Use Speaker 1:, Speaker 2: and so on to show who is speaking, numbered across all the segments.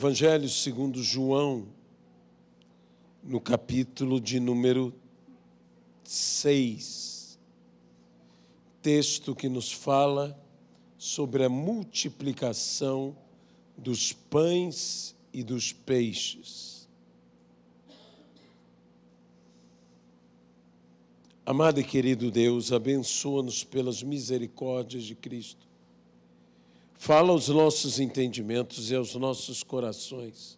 Speaker 1: Evangelho segundo João, no capítulo de número 6, texto que nos fala sobre a multiplicação dos pães e dos peixes. Amado e querido Deus, abençoa-nos pelas misericórdias de Cristo. Fala aos nossos entendimentos e aos nossos corações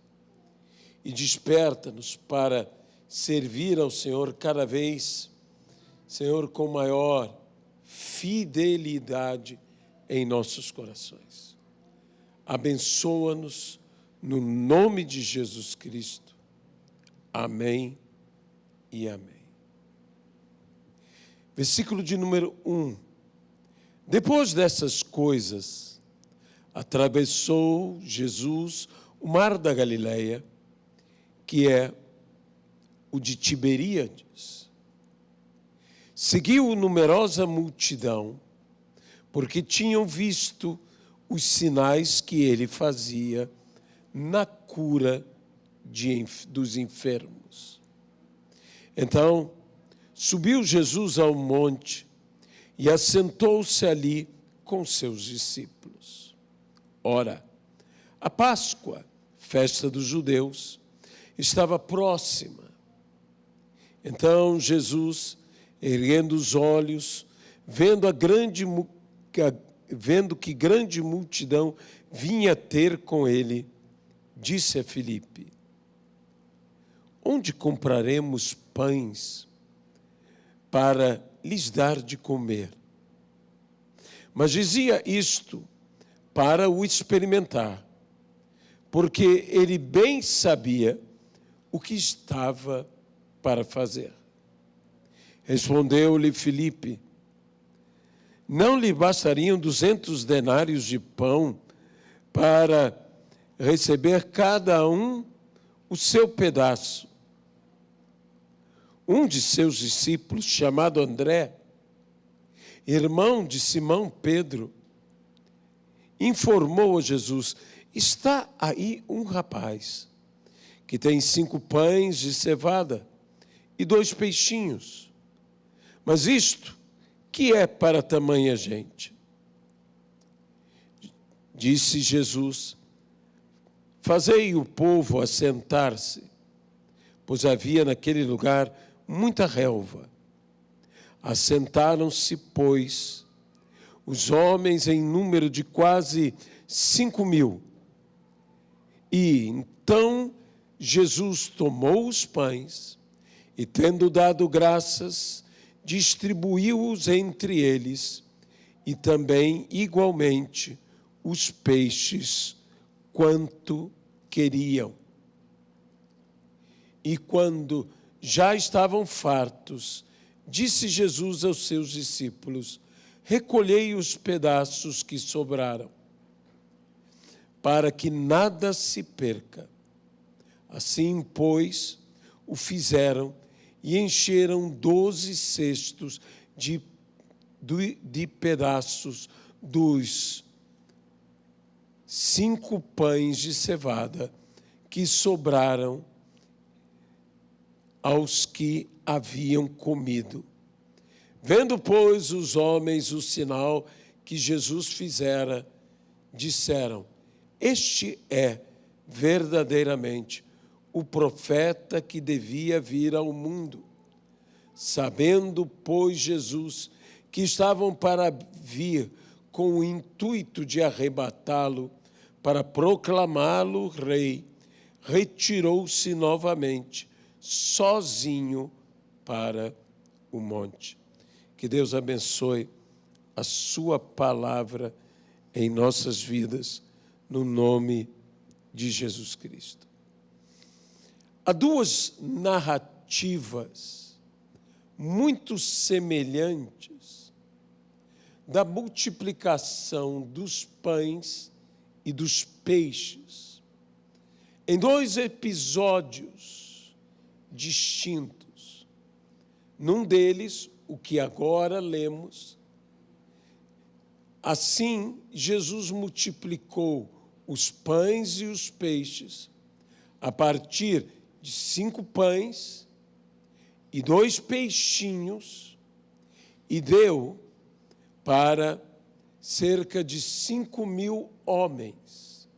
Speaker 1: e desperta-nos para servir ao Senhor cada vez, Senhor, com maior fidelidade em nossos corações. Abençoa-nos no nome de Jesus Cristo. Amém e amém. Versículo de número 1. Depois dessas coisas, atravessou Jesus o mar da Galileia, que é o de Tiberíades. Seguiu numerosa multidão, porque tinham visto os sinais que ele fazia na cura dos enfermos. Então, subiu Jesus ao monte e assentou-se ali com seus discípulos. Ora, a Páscoa, festa dos judeus, estava próxima. Então Jesus, erguendo os olhos, vendo que grande multidão vinha ter com ele, disse a Filipe: onde compraremos pães para lhes dar de comer? Mas dizia isto para o experimentar, porque ele bem sabia o que estava para fazer. Respondeu-lhe Filipe: não lhe bastariam 200 denários de pão para receber cada um o seu pedaço? Um de seus discípulos, chamado André, irmão de Simão Pedro, informou a Jesus: está aí um rapaz que tem 5 pães de cevada e 2 peixinhos. Mas isto, que é para tamanha gente? Disse Jesus: fazei o povo assentar-se, pois havia naquele lugar muita relva. Assentaram-se, pois, os homens em número de quase 5.000. E então Jesus tomou os pães e, tendo dado graças, distribuiu-os entre eles, e também, igualmente, os peixes, quanto queriam. E quando já estavam fartos, disse Jesus aos seus discípulos: recolhei os pedaços que sobraram, para que nada se perca. Assim, pois, o fizeram e encheram 12 cestos de pedaços dos 5 pães de cevada que sobraram aos que haviam comido. Vendo, pois, os homens o sinal que Jesus fizera, disseram: este é verdadeiramente o profeta que devia vir ao mundo. Sabendo, pois, Jesus que estavam para vir com o intuito de arrebatá-lo, para proclamá-lo rei, retirou-se novamente, sozinho, para o monte. Que Deus abençoe a sua palavra em nossas vidas, no nome de Jesus Cristo. Há 2 narrativas muito semelhantes da multiplicação dos pães e dos peixes, em 2 episódios distintos. Num deles, o que agora lemos, assim Jesus multiplicou os pães e os peixes, a partir de 5 pães e 2 peixinhos, e deu para cerca de 5.000 homens.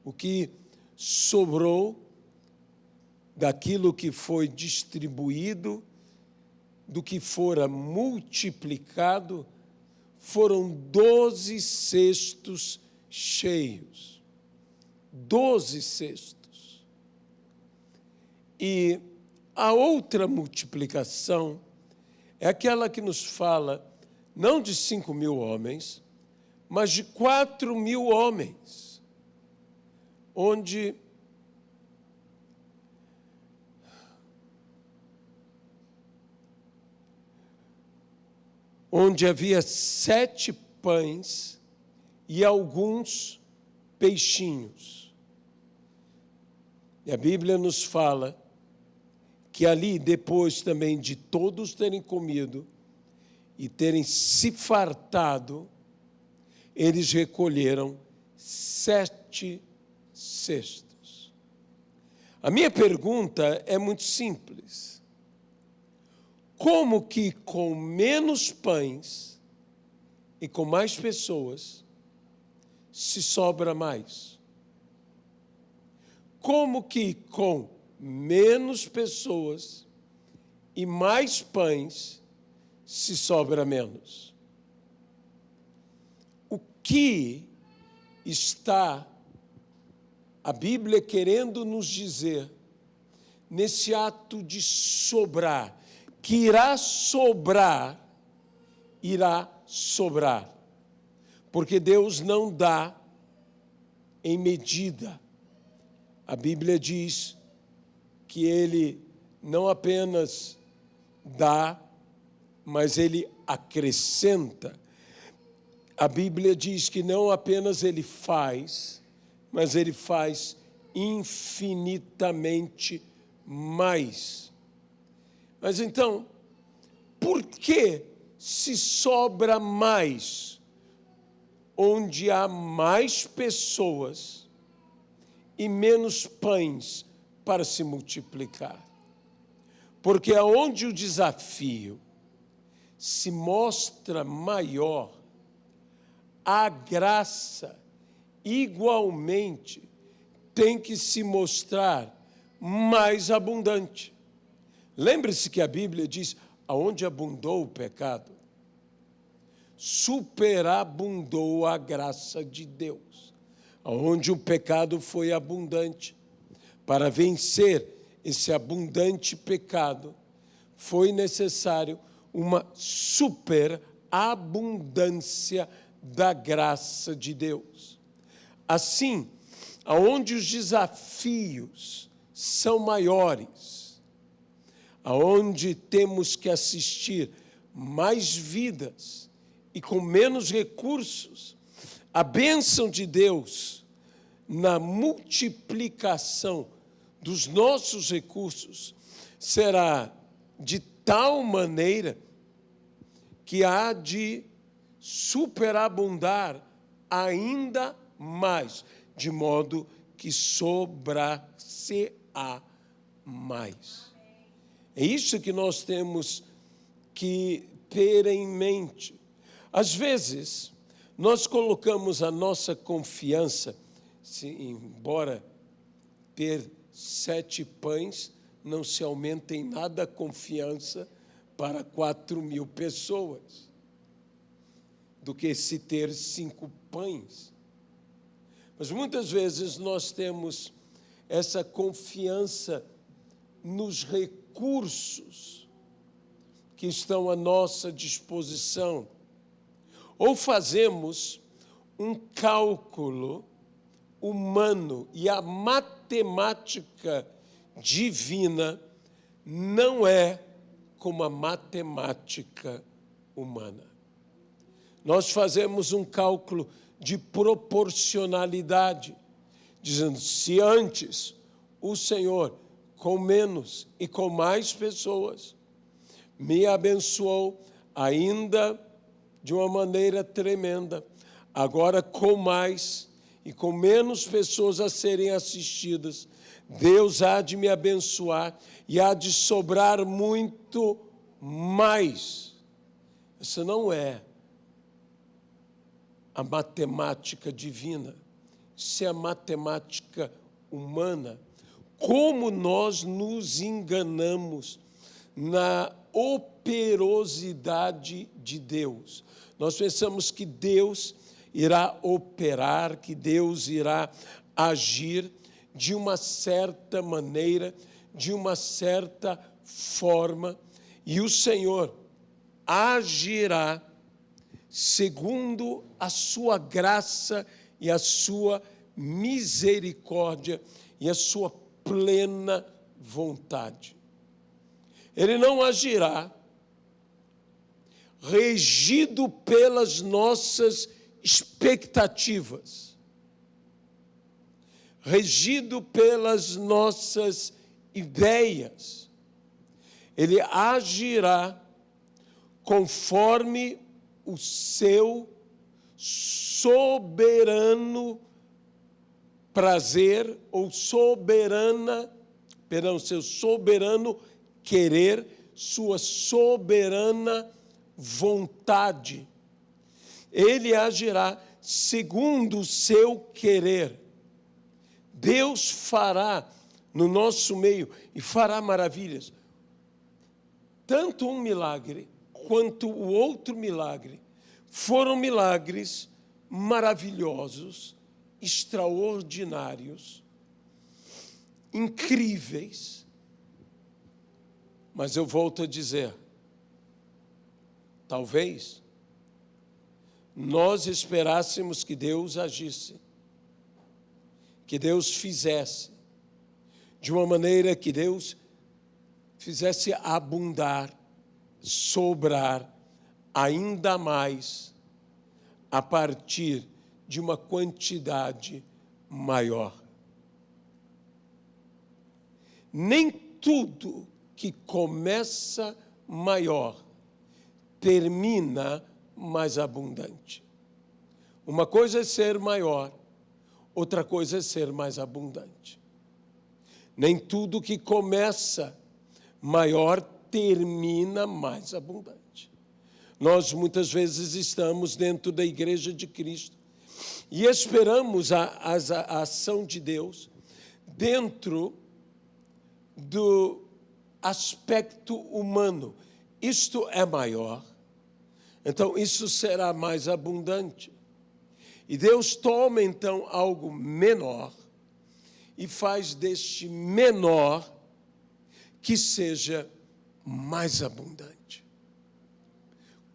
Speaker 1: O que sobrou daquilo que foi distribuído, do que fora multiplicado, foram 12 cestos cheios. 12 cestos. E a outra multiplicação é aquela que nos fala não de 5.000 homens, mas de 4.000 homens, onde havia 7 pães e alguns peixinhos. E a Bíblia nos fala que ali, depois também de todos terem comido e terem se fartado, eles recolheram 7 cestos. A minha pergunta é muito simples. Como que com menos pães e com mais pessoas se sobra mais? Como que com menos pessoas e mais pães se sobra menos? O que está a Bíblia querendo nos dizer nesse ato de sobrar? Que irá sobrar, porque Deus não dá em medida. A Bíblia diz que Ele não apenas dá, mas Ele acrescenta. A Bíblia diz que não apenas Ele faz, mas Ele faz infinitamente mais. Mas então, por que se sobra mais onde há mais pessoas e menos pães para se multiplicar? Porque aonde o desafio se mostra maior, a graça igualmente tem que se mostrar mais abundante. Lembre-se que a Bíblia diz, aonde abundou o pecado, superabundou a graça de Deus. Aonde o pecado foi abundante, para vencer esse abundante pecado, foi necessário uma superabundância da graça de Deus. Assim, aonde os desafios são maiores, aonde temos que assistir mais vidas e com menos recursos, a bênção de Deus na multiplicação dos nossos recursos será de tal maneira que há de superabundar ainda mais, de modo que sobrar-se-á mais. É isso que nós temos que ter em mente. Às vezes, nós colocamos a nossa confiança, embora ter 7 pães não se aumenta em nada a confiança para 4.000 pessoas, do que se ter 5 pães. Mas muitas vezes nós temos essa confiança nos recursos que estão à nossa disposição, ou fazemos um cálculo humano, e a matemática divina não é como a matemática humana. Nós fazemos um cálculo de proporcionalidade, dizendo, se antes o Senhor, com menos e com mais pessoas, me abençoou ainda de uma maneira tremenda, agora com mais e com menos pessoas a serem assistidas, Deus há de me abençoar e há de sobrar muito mais. Essa não é a matemática divina, isso é a matemática humana. Como nós nos enganamos na operosidade de Deus. Nós pensamos que Deus irá operar, que Deus irá agir de uma certa maneira, de uma certa forma, e o Senhor agirá segundo a sua graça e a sua misericórdia e a sua plena vontade. Ele não agirá regido pelas nossas expectativas, regido pelas nossas ideias. Ele agirá conforme o seu soberano prazer ou seu soberano querer, sua soberana vontade. Ele agirá segundo o seu querer. Deus fará no nosso meio e fará maravilhas. Tanto um milagre quanto o outro milagre foram milagres maravilhosos, extraordinários, incríveis. Mas eu volto a dizer, talvez nós esperássemos que Deus agisse, que Deus fizesse, de uma maneira que Deus fizesse abundar, sobrar ainda mais, a partir de uma quantidade maior. Nem tudo que começa maior termina mais abundante. Uma coisa é ser maior, outra coisa é ser mais abundante. Nem tudo que começa maior termina mais abundante. Nós muitas vezes estamos dentro da Igreja de Cristo e esperamos a ação de Deus dentro do aspecto humano. Isto é maior, então isso será mais abundante. E Deus toma então algo menor e faz deste menor que seja mais abundante.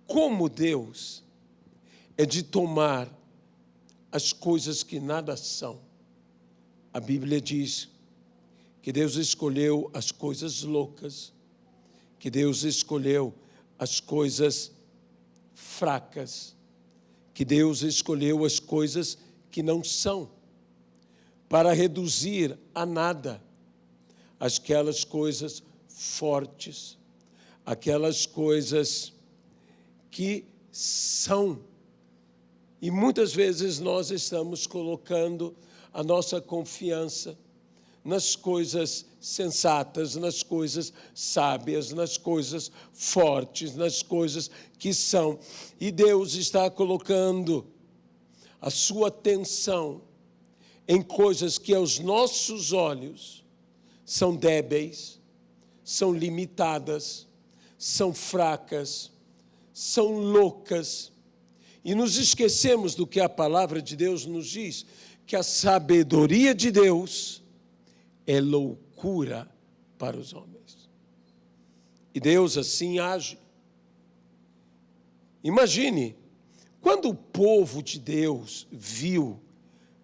Speaker 1: Como Deus é de tomar as coisas que nada são. A Bíblia diz que Deus escolheu as coisas loucas, que Deus escolheu as coisas fracas, que Deus escolheu as coisas que não são, para reduzir a nada aquelas coisas fortes, aquelas coisas que são. E muitas vezes nós estamos colocando a nossa confiança nas coisas sensatas, nas coisas sábias, nas coisas fortes, nas coisas que são. E Deus está colocando a sua atenção em coisas que aos nossos olhos são débeis, são limitadas, são fracas, são loucas. E nos esquecemos do que a palavra de Deus nos diz, que a sabedoria de Deus é loucura para os homens. E Deus assim age. Imagine, quando o povo de Deus viu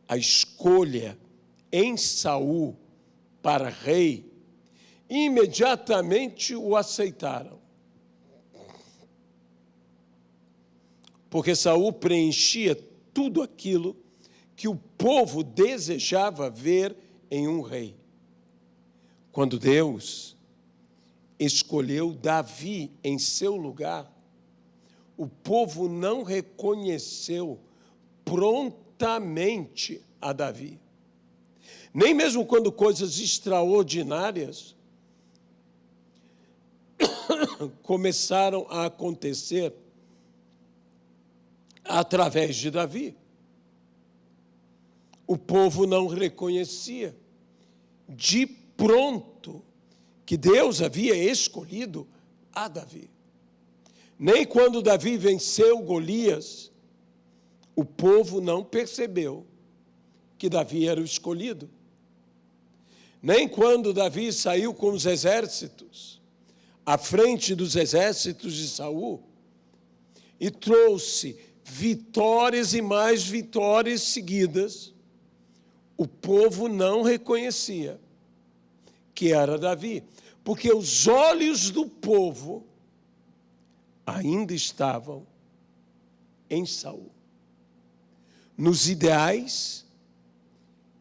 Speaker 1: a escolha em Saul para rei, imediatamente o aceitaram. Porque Saul preenchia tudo aquilo que o povo desejava ver em um rei. Quando Deus escolheu Davi em seu lugar, o povo não reconheceu prontamente a Davi. Nem mesmo quando coisas extraordinárias começaram a acontecer através de Davi, o povo não reconhecia de pronto que Deus havia escolhido a Davi. Nem quando Davi venceu Golias, o povo não percebeu que Davi era o escolhido. Nem quando Davi saiu com os exércitos, à frente dos exércitos de Saul, e trouxe vitórias e mais vitórias seguidas, o povo não reconhecia que era Davi, porque os olhos do povo ainda estavam em Saul, nos ideais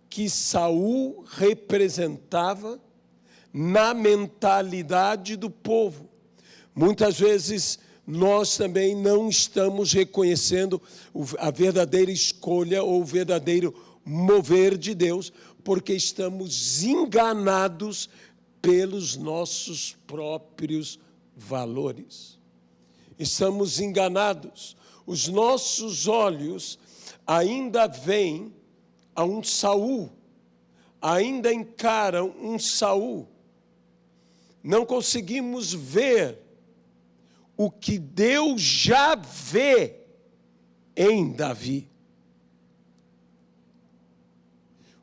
Speaker 1: que Saul representava na mentalidade do povo. Muitas vezes nós também não estamos reconhecendo a verdadeira escolha ou o verdadeiro mover de Deus, porque estamos enganados pelos nossos próprios valores. Estamos enganados. Os nossos olhos ainda veem a um Saul, ainda encaram um Saul. Não conseguimos ver o que Deus já vê em Davi.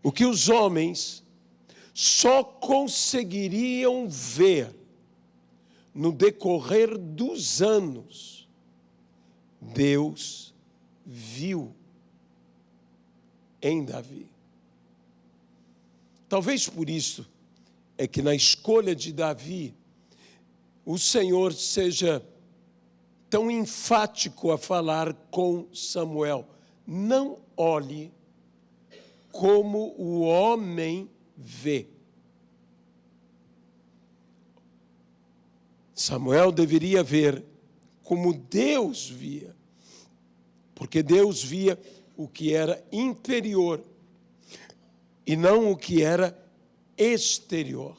Speaker 1: O que os homens só conseguiriam ver no decorrer dos anos, Deus viu em Davi. Talvez por isso é que na escolha de Davi, o Senhor seja tão enfático a falar com Samuel: não olhe como o homem vê. Samuel deveria ver como Deus via, porque Deus via o que era interior e não o que era exterior.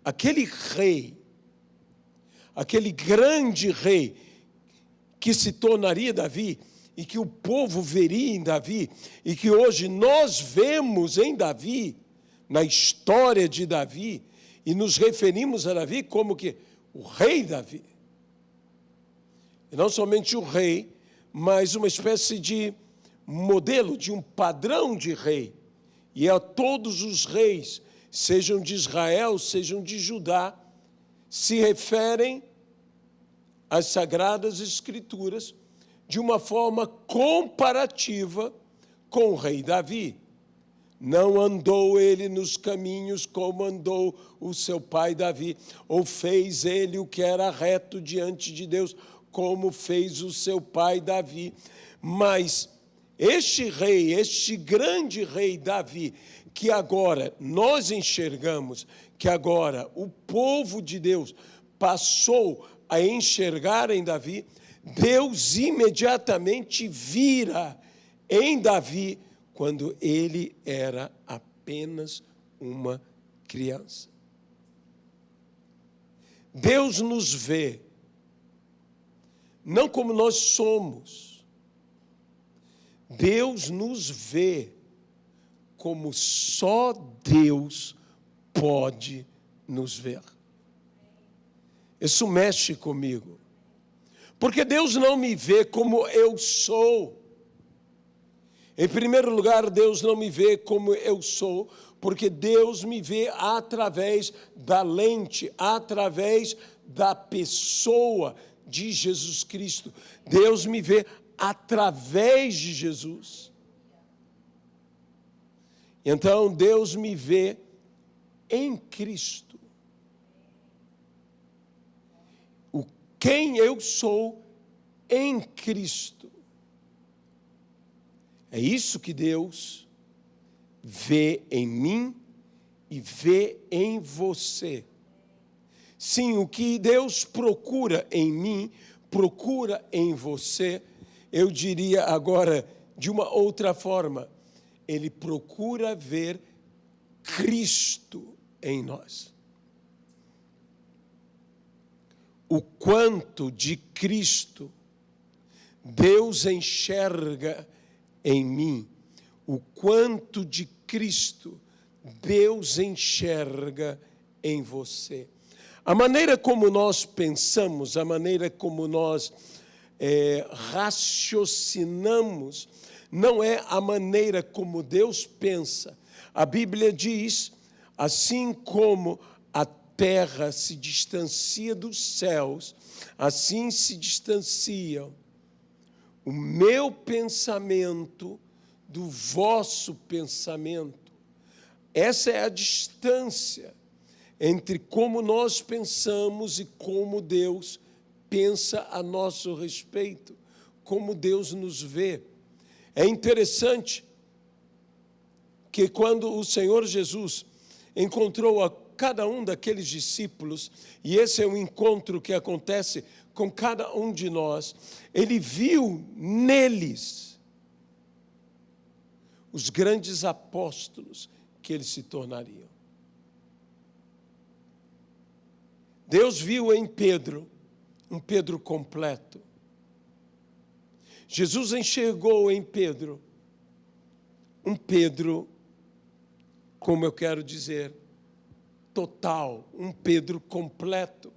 Speaker 1: Aquele rei, aquele grande rei que se tornaria Davi e que o povo veria em Davi e que hoje nós vemos em Davi, na história de Davi, e nos referimos a Davi como que o rei Davi. E não somente o rei, mas uma espécie de modelo, de um padrão de rei. E a todos os reis, sejam de Israel, sejam de Judá, se referem às Sagradas Escrituras de uma forma comparativa com o rei Davi. Não andou ele nos caminhos como andou o seu pai Davi, ou fez ele o que era reto diante de Deus, como fez o seu pai Davi. Mas este rei, este grande rei Davi, que agora nós enxergamos, que agora o povo de Deus passou a enxergar em Davi, Deus imediatamente vira em Davi quando ele era apenas uma criança. Deus nos vê não como nós somos. Deus nos vê como só Deus pode nos ver. Isso mexe comigo. Porque Deus não me vê como eu sou. Em primeiro lugar, Deus não me vê como eu sou, porque Deus me vê através da lente, através da pessoa de Jesus Cristo. Deus me vê através de Jesus. Então, Deus me vê em Cristo. Quem eu sou em Cristo. É isso que Deus vê em mim e vê em você. Sim, o que Deus procura em mim, procura em você, eu diria agora de uma outra forma, ele procura ver Cristo em nós. O quanto de Cristo Deus enxerga em mim, o quanto de Cristo Deus enxerga em você. A maneira como nós pensamos, a maneira como nós raciocinamos, não é a maneira como Deus pensa. A Bíblia diz, assim como a terra se distancia dos céus, assim se distancia o meu pensamento do vosso pensamento. Essa é a distância entre como nós pensamos e como Deus pensa a nosso respeito, como Deus nos vê. É interessante que quando o Senhor Jesus encontrou a cada um daqueles discípulos, e esse é um encontro que acontece com cada um de nós, ele viu neles os grandes apóstolos que eles se tornariam. Deus viu em Pedro um Pedro completo. Jesus enxergou em Pedro um Pedro, como eu quero dizer, total, um Pedro completo.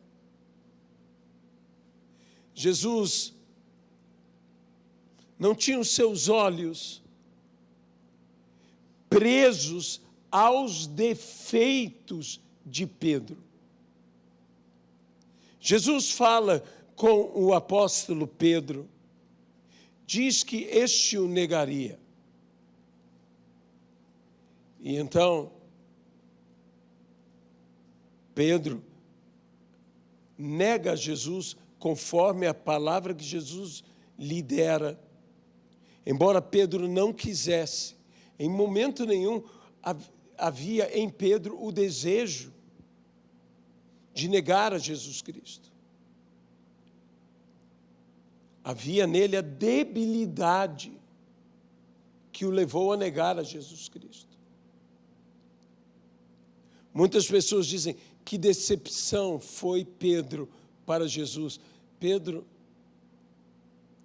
Speaker 1: Jesus não tinha os seus olhos presos aos defeitos de Pedro. Jesus fala com o apóstolo Pedro, diz que este o negaria. E então, Pedro nega Jesus conforme a palavra que Jesus lhe dera. Embora Pedro não quisesse, em momento nenhum havia em Pedro o desejo de negar a Jesus Cristo. Havia nele a debilidade que o levou a negar a Jesus Cristo. Muitas pessoas dizem, que decepção foi Pedro para Jesus. Pedro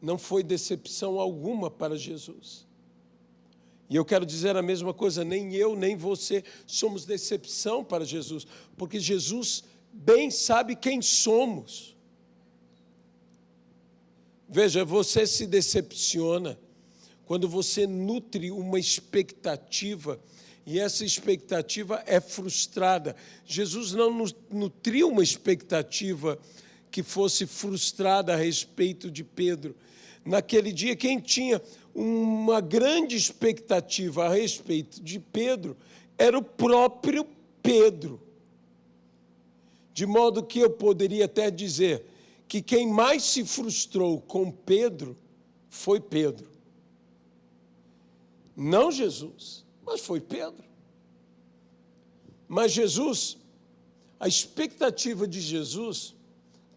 Speaker 1: não foi decepção alguma para Jesus. E eu quero dizer a mesma coisa, nem eu, nem você somos decepção para Jesus, porque Jesus bem sabe quem somos. Veja, você se decepciona quando você nutre uma expectativa e essa expectativa é frustrada. Jesus não nutriu uma expectativa que fosse frustrada a respeito de Pedro. Naquele dia, quem tinha uma grande expectativa a respeito de Pedro era o próprio Pedro. De modo que eu poderia até dizer que quem mais se frustrou com Pedro foi Pedro. Não Jesus, mas foi Pedro. Mas Jesus, a expectativa de Jesus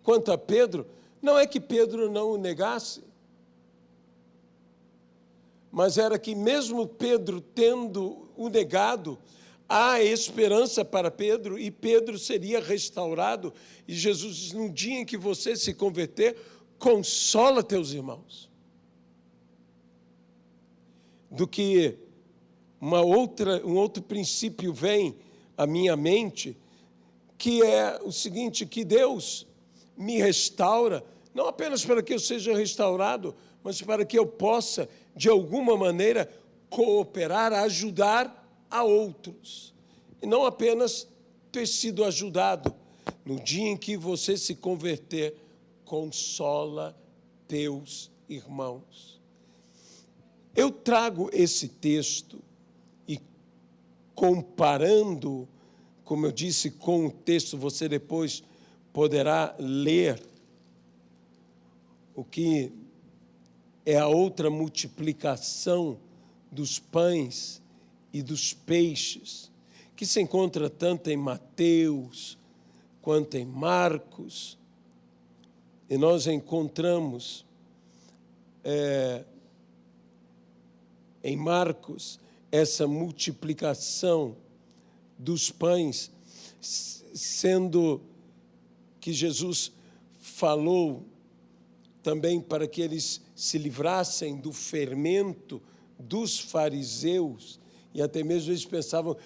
Speaker 1: quanto a Pedro, não é que Pedro não o negasse, mas era que mesmo Pedro tendo o negado, há esperança para Pedro e Pedro seria restaurado. E Jesus diz, no dia em que você se converter, consola teus irmãos. Do que um outro princípio vem à minha mente, que é o seguinte, que Deus me restaura, não apenas para que eu seja restaurado, mas para que eu possa, de alguma maneira, cooperar, ajudar a outros. E não apenas ter sido ajudado. No dia em que você se converter, consola teus irmãos. Eu trago esse texto e comparando, como eu disse, com o texto, você depois poderá ler o que é a outra multiplicação dos pães e dos peixes, que se encontra tanto em Mateus quanto em Marcos, e nós encontramos em Marcos essa multiplicação dos pães, sendo que Jesus falou também para que eles se livrassem do fermento dos fariseus, e até mesmo eles pensavam,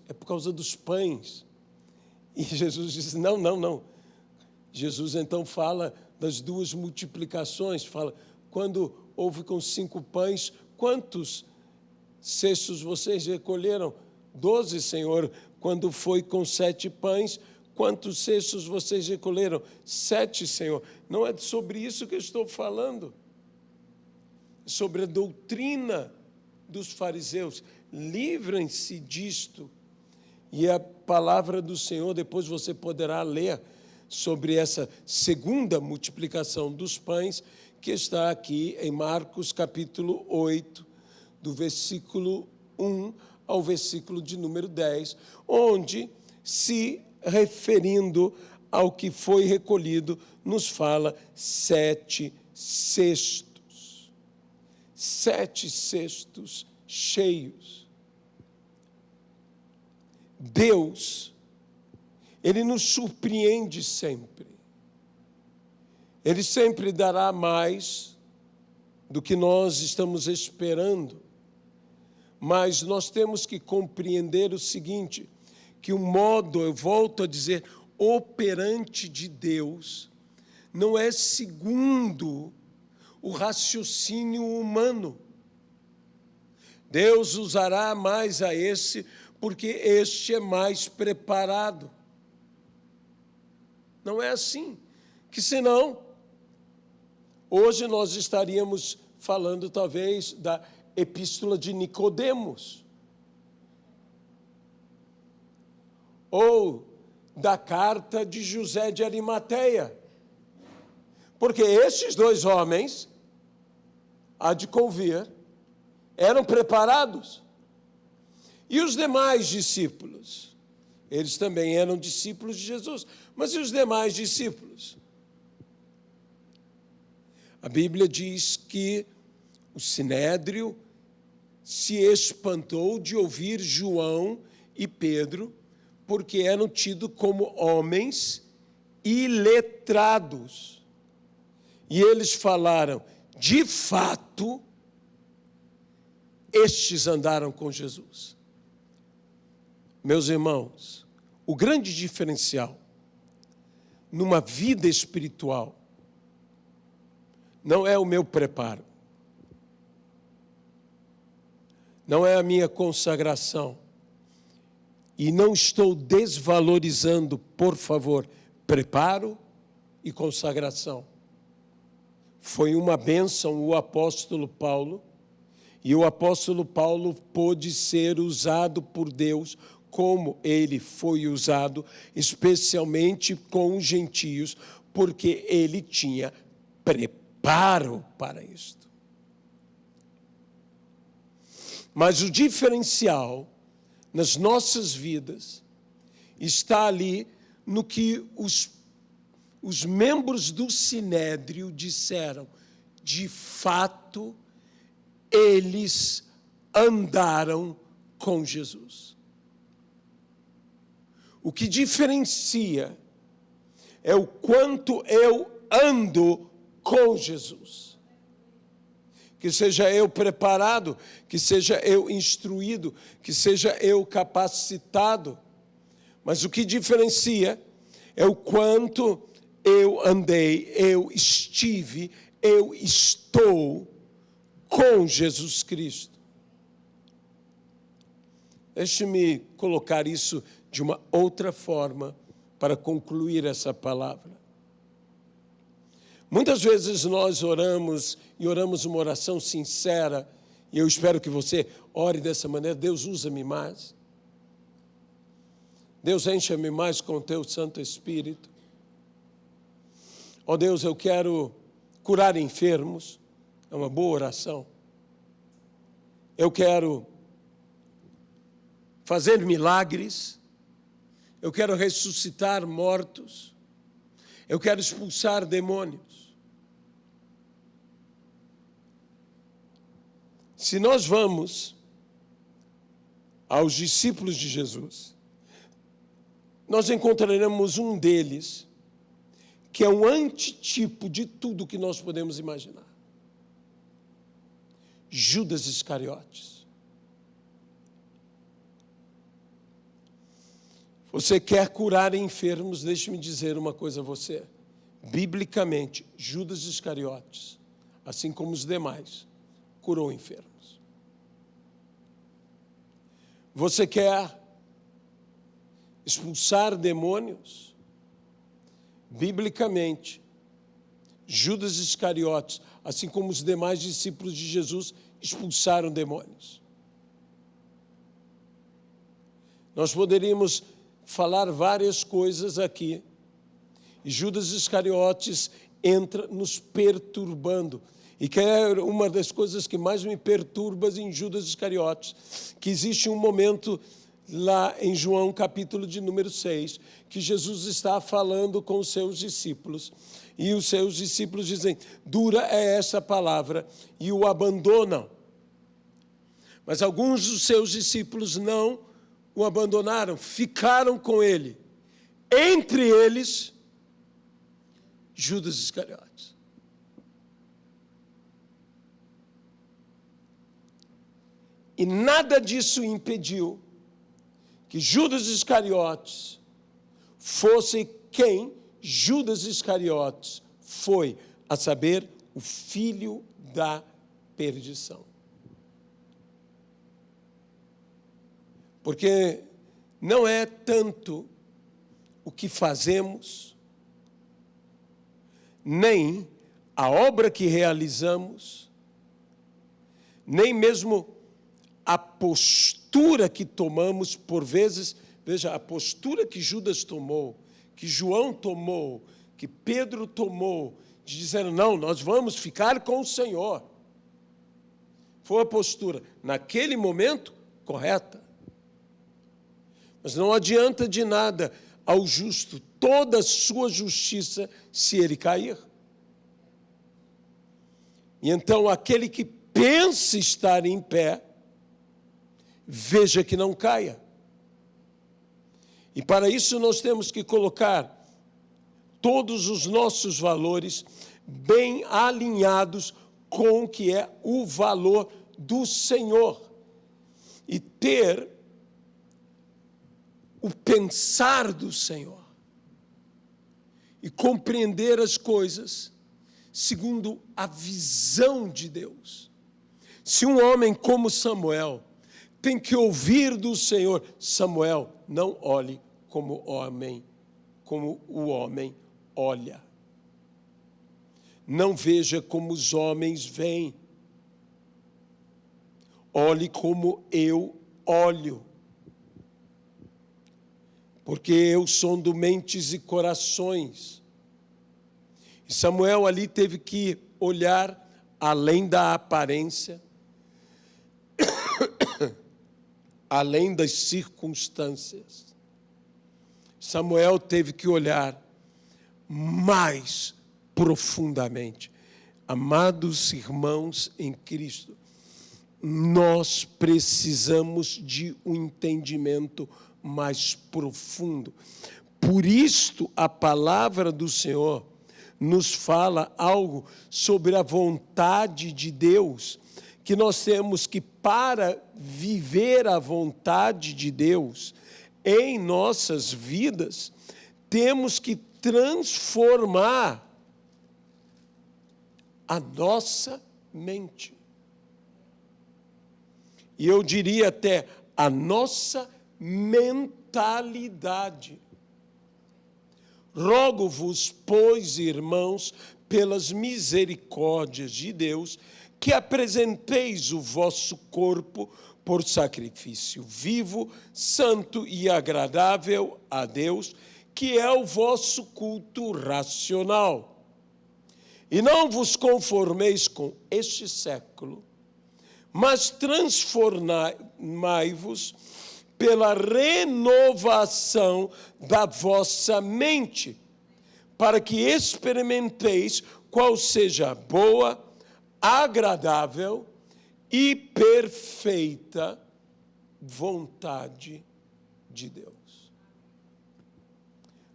Speaker 1: é por causa dos pães. E Jesus disse, não. Jesus então fala das duas multiplicações, fala, quando houve com 5 pães, quantos cestos vocês recolheram? 12, Senhor. Quando foi com 7 pães, quantos cestos vocês recolheram? 7, Senhor. Não é sobre isso que eu estou falando. É sobre a doutrina dos fariseus. Livrem-se disto. E a palavra do Senhor, depois você poderá ler sobre essa segunda multiplicação dos pães, que está aqui em Marcos capítulo 8, do versículo 1 ao versículo de número 10, onde, se referindo ao que foi recolhido, nos fala 7 cestos. 7 cestos cheios. Deus, Ele nos surpreende sempre. Ele sempre dará mais do que nós estamos esperando. Mas nós temos que compreender o seguinte, que o modo, eu volto a dizer, operante de Deus, não é segundo o raciocínio humano. Deus usará mais a esse, porque este é mais preparado. Não é assim, que senão, hoje nós estaríamos falando talvez da Epístola de Nicodemos, ou da carta de José de Arimateia, porque estes 2 homens, há de convir, eram preparados. E os demais discípulos? Eles também eram discípulos de Jesus. Mas e os demais discípulos? A Bíblia diz que o Sinédrio se espantou de ouvir João e Pedro, porque eram tidos como homens iletrados. E eles falaram, de fato, estes andaram com Jesus. Meus irmãos, o grande diferencial numa vida espiritual não é o meu preparo, não é a minha consagração, e não estou desvalorizando, por favor, preparo e consagração. Foi uma bênção o apóstolo Paulo, e o apóstolo Paulo pôde ser usado por Deus como ele foi usado, especialmente com os gentios, porque ele tinha preparo para isto. Mas o diferencial nas nossas vidas está ali no que os membros do Sinédrio disseram. De fato, eles andaram com Jesus. O que diferencia é o quanto eu ando com Jesus. Que seja eu preparado, que seja eu instruído, que seja eu capacitado. Mas o que diferencia é o quanto eu andei, eu estive, eu estou com Jesus Cristo. Deixe-me colocar isso de uma outra forma para concluir essa palavra. Muitas vezes nós oramos e oramos uma oração sincera, e eu espero que você ore dessa maneira. Deus, usa-me mais. Deus, encha-me mais com o teu Santo Espírito. Ó Deus, eu quero curar enfermos. É uma boa oração. Eu quero fazer milagres. Eu quero ressuscitar mortos. Eu quero expulsar demônios. Se nós vamos aos discípulos de Jesus, nós encontraremos um deles que é um antitipo de tudo que nós podemos imaginar. Judas Iscariotes. Você quer curar enfermos? Deixe-me dizer uma coisa a você. Biblicamente, Judas Iscariotes, assim como os demais, curou enfermos. Você quer expulsar demônios? Biblicamente, Judas Iscariotes, assim como os demais discípulos de Jesus, expulsaram demônios. Nós poderíamos falar várias coisas aqui, e Judas Iscariotes entra nos perturbando. E que é uma das coisas que mais me perturba em Judas Iscariotes, que existe um momento lá em João, capítulo de número 6, que Jesus está falando com os seus discípulos, e os seus discípulos dizem, dura é essa palavra, e o abandonam. Mas alguns dos seus discípulos não o abandonaram, ficaram com ele. Entre eles, Judas Iscariotes. E nada disso impediu que Judas Iscariotes fosse quem Judas Iscariotes foi, a saber, o filho da perdição. Porque não é tanto o que fazemos, nem a obra que realizamos, nem mesmo a postura que tomamos, por vezes, veja, a postura que Judas tomou, que João tomou, que Pedro tomou, de dizer, não, nós vamos ficar com o Senhor. Foi a postura, naquele momento, correta. Mas não adianta de nada ao justo toda a sua justiça se ele cair. E então aquele que pensa estar em pé, veja que não caia. E para isso nós temos que colocar todos os nossos valores bem alinhados com o que é o valor do Senhor. E ter o pensar do Senhor. E compreender as coisas segundo a visão de Deus. Se um homem como Samuel tem que ouvir do Senhor, Samuel, não olhe como o homem olha. Não veja como os homens veem. Olhe como eu olho. Porque eu sondo mentes e corações. E Samuel ali teve que olhar além da aparência, além das circunstâncias. Samuel teve que olhar mais profundamente. Amados irmãos em Cristo, nós precisamos de um entendimento mais profundo. Por isto, a palavra do Senhor nos fala algo sobre a vontade de Deus, que nós temos que, para viver a vontade de Deus em nossas vidas, temos que transformar a nossa mente. E eu diria até a nossa mentalidade. Rogo-vos, pois, irmãos, pelas misericórdias de Deus, que apresenteis o vosso corpo por sacrifício vivo, santo e agradável a Deus, que é o vosso culto racional. E não vos conformeis com este século, mas transformai-vos pela renovação da vossa mente, para que experimenteis qual seja a boa, agradável e perfeita vontade de Deus.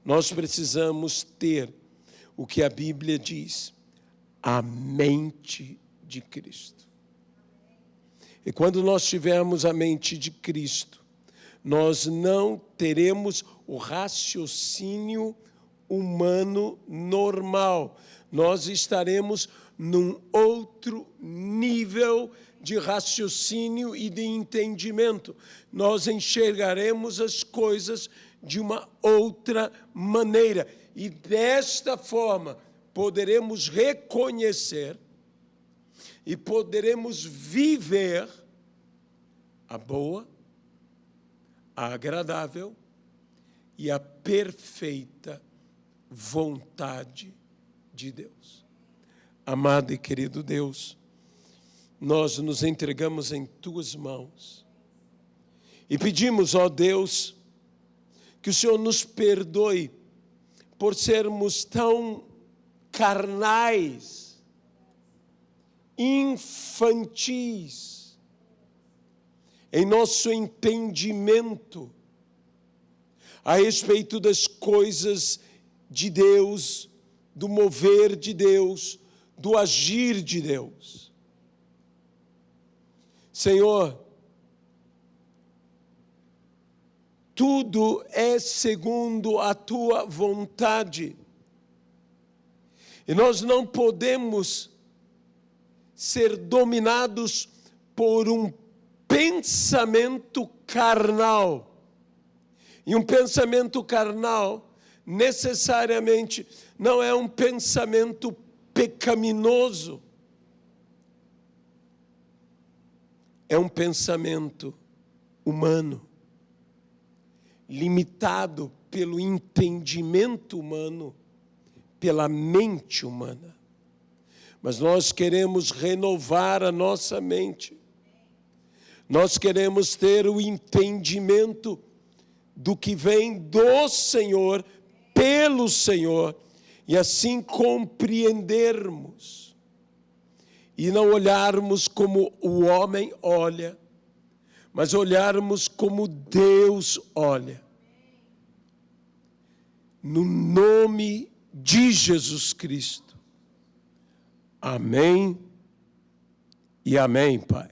Speaker 1: Nós precisamos ter o que a Bíblia diz, a mente de Cristo. E quando nós tivermos a mente de Cristo, nós não teremos o raciocínio humano normal. Nós estaremos num outro nível de raciocínio e de entendimento. Nós enxergaremos as coisas de uma outra maneira. E desta forma, poderemos reconhecer e poderemos viver a boa, a agradável e a perfeita vontade de Deus. Amado e querido Deus, nós nos entregamos em Tuas mãos e pedimos, ó Deus, que o Senhor nos perdoe por sermos tão carnais, infantis, em nosso entendimento a respeito das coisas de Deus, do mover de Deus, do agir de Deus. Senhor, tudo é segundo a Tua vontade. E nós não podemos ser dominados por um pensamento carnal. E um pensamento carnal, necessariamente, não é um pensamento pecaminoso. É um pensamento humano, limitado pelo entendimento humano, pela mente humana. Mas nós queremos renovar a nossa mente. Nós queremos ter o entendimento do que vem do Senhor, pelo Senhor, e assim compreendermos. E não olharmos como o homem olha, mas olharmos como Deus olha. No nome de Jesus Cristo. Amém e amém, Pai.